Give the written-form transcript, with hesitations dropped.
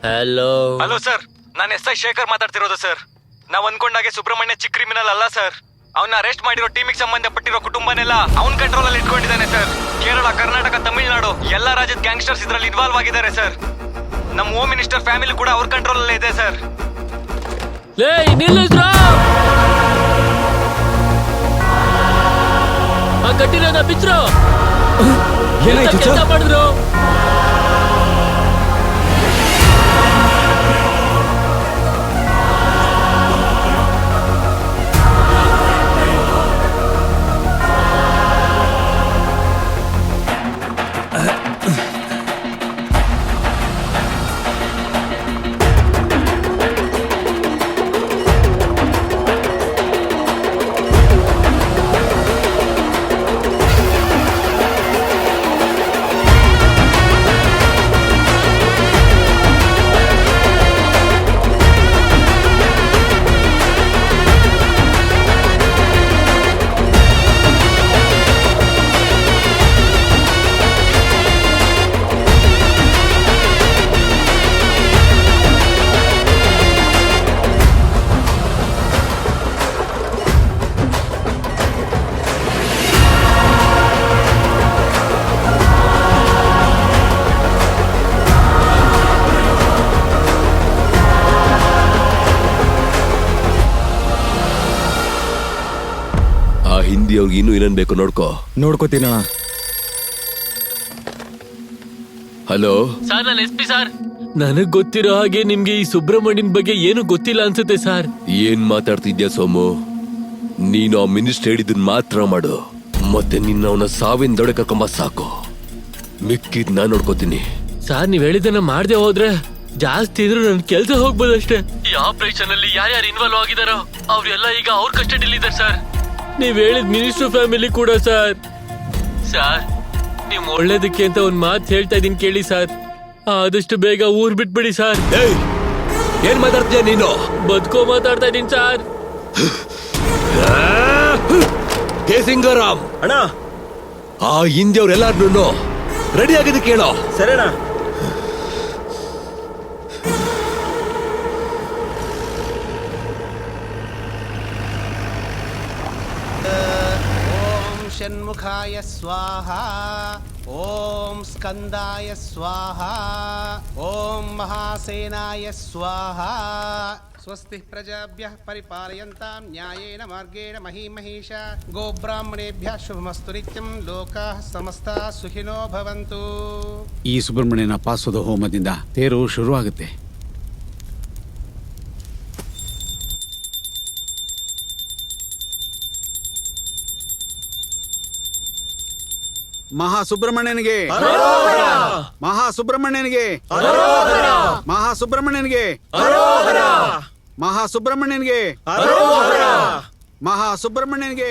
Hello hello sir, ನಾನು S I Shekhar ಮಾತಾಡ್ತಿರೋದು sir. ನಾವ್ ಅನ್ಕೊಂಡಾಗೆ ಸುಬ್ರಹ್ಮಣ್ಯ ಚಿಕ್ಕ ಕ್ರಿಮಿನಲ್ ಅಲ್ಲ ಸರ್. ಅವನ್ನ ಅರೆಸ್ಟ್ ಮಾಡಿರೋ ಟೀಮಿಗೆ ಸಂಬಂಧಪಟ್ಟಿರೋ ಕುಟುಂಬನೆಲ್ಲ ಅವನ್ ಕಂಟ್ರೋಲ್ ಅಲ್ಲಿ ಇಟ್ಕೊಂಡಿದ್ದಾನೆ ಸರ್. ಕೇರಳ, ಕರ್ನಾಟಕ, ತಮಿಳುನಾಡು ಎಲ್ಲಾ ರಾಜ್ಯದ ಗ್ಯಾಂಗ್ಸ್ಟರ್ಸ್ ಇದ್ರಲ್ಲಿ ಇನ್ವಾಲ್ವ್ ಆಗಿದ್ದಾರೆ ಸರ್. ನಮ್ಮ ಹೋಮ್ ಮಿನಿಸ್ಟರ್ ಫ್ಯಾಮಿಲಿ ಕೂಡ ಅವ್ರ ಕಂಟ್ರೋಲ್ ಅಲ್ಲೇ ಇದೆ ಸರ್. ಲೇ ನಿಲ್ಲಿಸ್ರ, ಆ ಕಟ್ಟಿರೋದ ಬಿಚ್ರು. ಏನಾಯ್ತು ಕೆಲಸ ಮಾಡಿದ್ರು. ಹಿಂದಿ ಅವ್ರಿಗೆ ಇನ್ನೂ ಏನೇನ್ ಬೇಕು ನೋಡ್ಕೋತೀನಣ್ಣ. ಹಲೋ ಸರ್, ನಾನು ಎಸ್ ಪಿ ಸರ್. ನನಗ್ ಗೊತ್ತಿರೋ ಹಾಗೆ ನಿಮ್ಗೆ ಈ ಸುಬ್ರಹ್ಮಣ್ಯನ್ ಬಗ್ಗೆ ಏನು ಗೊತ್ತಿಲ್ಲ ಅನ್ಸುತ್ತೆ ಸರ್. ಏನ್ ಮಾತಾಡ್ತಿದ್ಯಾ ಸೋಮು? ನೀನು ಆ ಮಿನಿಸ್ಟರ್ ಹೇಳಿದ್ದನ್ ಮಾತ್ರ ಮಾಡು, ಮತ್ತೆ ನಿನ್ನ ಅವನ ಸಾವಿನ ದೊಡೆ ಕರ್ಕೊಂಬ ಸಾಕು. ಮಿಕ್ಕಿದ್ ನಾನ್ ನೋಡ್ಕೋತೀನಿ. ಸರ್, ನೀವ್ ಹೇಳಿದನ್ನ ಮಾಡ್ದೆ ಹೋದ್ರೆ ಜಾಸ್ತಿ ಇದ್ರು ನನ್ ಕೆಲ್ಸ ಹೋಗ್ಬೋದಷ್ಟೇ. ಈ ಆಪರೇಷನ್ ಅಲ್ಲಿ ಯಾರ್ಯಾರು ಇನ್ವಾಲ್ವ್ ಆಗಿದಾರೋ ಅವ್ರೆಲ್ಲ ಈಗ ಅವ್ರ ಕಸ್ಟಡಿಲಿ ಇದ್ದಾರೆ ಸರ್. ನೀವ್ ಹೇಳಿದ ಮಿನಿಸ್ಟರ್ ಫ್ಯಾಮಿಲಿ ಕೂಡ ಸರ್. ಸರ್, ನಿಮ್ ಒಳ್ಳೇದಕ್ಕೆ ಅಂತ ಒಂದ್ ಮಾತು ಹೇಳ್ತಾ ಇದೀನಿ ಕೇಳಿ ಸರ್. ಆದಷ್ಟು ಬೇಗ ಊರ್ ಬಿಟ್ಬಿಡಿ ಸರ್. ಏನ್ ಮಾತಾಡ್ತೀಯ ನೀನು? ಬದುಕೋ ಮಾತಾಡ್ತಾ ಇದೀನಿ ಸರ್. ಹೇ ಸಿಂಗಾರಾಮ್ ಅಣ್ಣ, ಆ ಹಿಂದಿ ಅವ್ರೆಲ್ಲಾರು ರೆಡಿ ಆಗಿದೆ ಕೇಳೋ. ಸರಿನಾ? षण्मुखाय स्वाहा, ओम स्कंदाय स्वाहा, ओम महासेनाय स्वाहा. स्वस्ति प्रजाभ्यः परिपालयन्तां न्यायेन मार्गेण महीमहीषा. गोब्राह्मणेभ्यः शुभमस्तु नित्यं. लोकाः समस्ताः सुखिनो भवन्तु. ಈ ಸುಬ್ರಹ್ಮಣ್ಯನ ಪಾಸೋದ ಹೋಮದಿಂದ ತೇರು ಶುರುವಾಗುತ್ತೆ. ಮಹಾಸುಬ್ರಹ್ಮಣ್ಯನಿಗೆ, ಮಹಾಸುಬ್ರಹ್ಮಣ್ಯನಿಗೆ, ಮಹಾಸುಬ್ರಹ್ಮಣ್ಯನಿಗೆ, ಮಹಾಸುಬ್ರಹ್ಮಣ್ಯನಿಗೆ, ಮಹಾಸುಬ್ರಹ್ಮಣ್ಯನಿಗೆ.